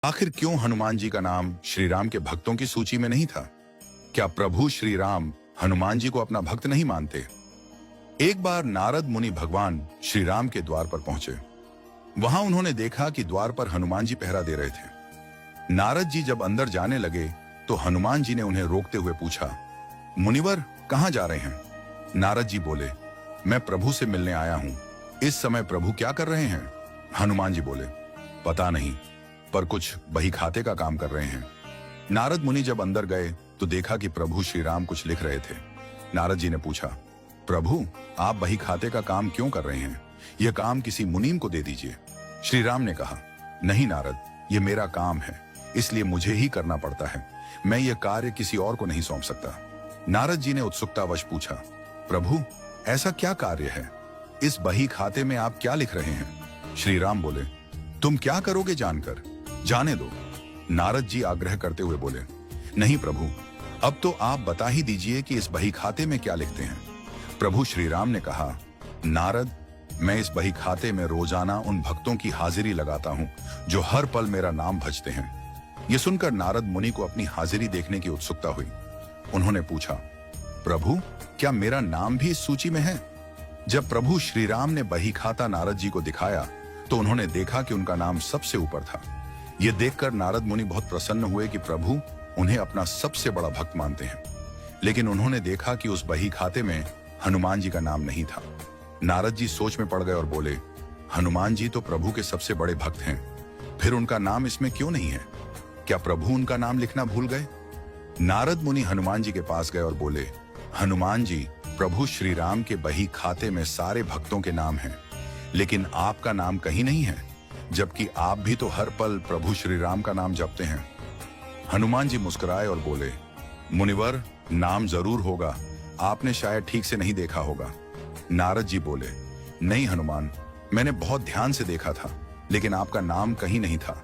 आखिर क्यों हनुमान जी का नाम श्री राम के भक्तों की सूची में नहीं था? क्या प्रभु श्री राम हनुमान जी को अपना भक्त नहीं मानते? एक बार नारद मुनि भगवान श्री राम के द्वार पर पहुंचे। वहां उन्होंने देखा कि द्वार पर हनुमान जी पहरा दे रहे थे। नारद जी जब अंदर जाने लगे तो हनुमान जी ने उन्हें रोकते हुए पूछा, मुनिवर कहां जा रहे हैं? नारद जी बोले, मैं प्रभु से मिलने आया हूं। इस समय प्रभु क्या कर रहे हैं? हनुमान जी बोले, पता नहीं, पर कुछ बही खाते का काम कर रहे हैं। नारद मुनि जब अंदर गए तो देखा कि प्रभु श्री राम कुछ लिख रहे थे। नारद जी ने पूछा, प्रभु आप बही खाते का काम क्यों कर रहे हैं? यह काम किसी मुनीम को दे दीजिए। श्री राम ने कहा, नहीं नारद, ये मेरा काम है, इसलिए मुझे ही करना पड़ता है। मैं यह कार्य किसी और को नहीं सौंप सकता। नारद जी ने उत्सुकतावश पूछा, प्रभु ऐसा क्या कार्य है? इस बही खाते में आप क्या लिख रहे हैं? श्री राम बोले, तुम क्या करोगे जानकर? जाने दो। नारद जी आग्रह करते हुए बोले, नहीं प्रभु, अब तो आप बता ही दीजिए कि इस बही खाते में क्या लिखते हैं। प्रभु श्री राम ने कहा, नारद, मैं इस बही खाते में रोजाना उन भक्तों की हाजिरी लगाता हूं जो हर पल मेरा नाम भजते हैं। यह सुनकर नारद मुनि को अपनी हाजिरी देखने की उत्सुकता हुई। उन्होंने पूछा, प्रभु क्या मेरा नाम भी इस सूची में है? जब प्रभु श्री राम ने बही खाता नारद जी को दिखाया तो उन्होंने देखा कि उनका नाम सबसे ऊपर था। यह देखकर नारद मुनि बहुत प्रसन्न हुए कि प्रभु उन्हें अपना सबसे बड़ा भक्त मानते हैं। लेकिन उन्होंने देखा कि उस बही खाते में हनुमान जी का नाम नहीं था। नारद जी सोच में पड़ गए और बोले, हनुमान जी तो प्रभु के सबसे बड़े भक्त हैं, फिर उनका नाम इसमें क्यों नहीं है? क्या प्रभु उनका नाम लिखना भूल गए? नारद मुनि हनुमान जी के पास गए और बोले, हनुमान जी, प्रभु श्री राम के बही खाते में सारे भक्तों के नाम हैं, लेकिन आपका नाम कहीं नहीं है, जबकि आप भी तो हर पल प्रभु श्री राम का नाम जपते हैं। हनुमान जी मुस्कुराए और बोले, मुनिवर, नाम जरूर होगा, आपने शायद ठीक से नहीं देखा होगा। नारद जी बोले, नहीं हनुमान, मैंने बहुत ध्यान से देखा था, लेकिन आपका नाम कहीं नहीं था।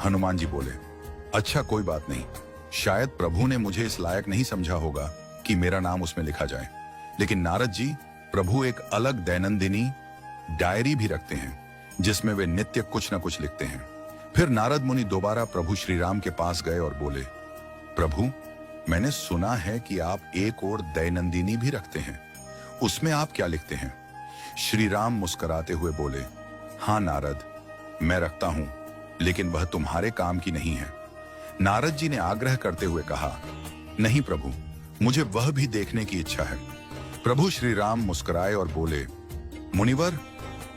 हनुमान जी बोले, अच्छा कोई बात नहीं, शायद प्रभु ने मुझे इस लायक नहीं समझा होगा कि मेरा नाम उसमें लिखा जाए। लेकिन नारद जी, प्रभु एक अलग दैनंदिनी डायरी भी रखते हैं जिसमें वे नित्य कुछ न कुछ लिखते हैं। फिर नारद मुनि दोबारा प्रभु श्री राम के पास गए और बोले, प्रभु मैंने सुना है कि आप एक और दैनंदिनी भी रखते हैं, उसमें आप क्या लिखते हैं? श्री राम मुस्कुराते हुए बोले, हाँ नारद, मैं रखता हूं, लेकिन वह तुम्हारे काम की नहीं है। नारद जी ने आग्रह करते हुए कहा, नहीं प्रभु, मुझे वह भी देखने की इच्छा है। प्रभु श्री राम मुस्कुराए और बोले, मुनिवर,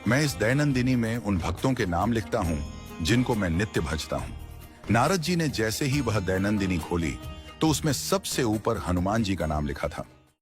मैं इस दैनंदिनी में उन भक्तों के नाम लिखता हूं जिनको मैं नित्य भजता हूं। नारद जी ने जैसे ही वह दैनंदिनी खोली तो उसमें सबसे ऊपर हनुमान जी का नाम लिखा था।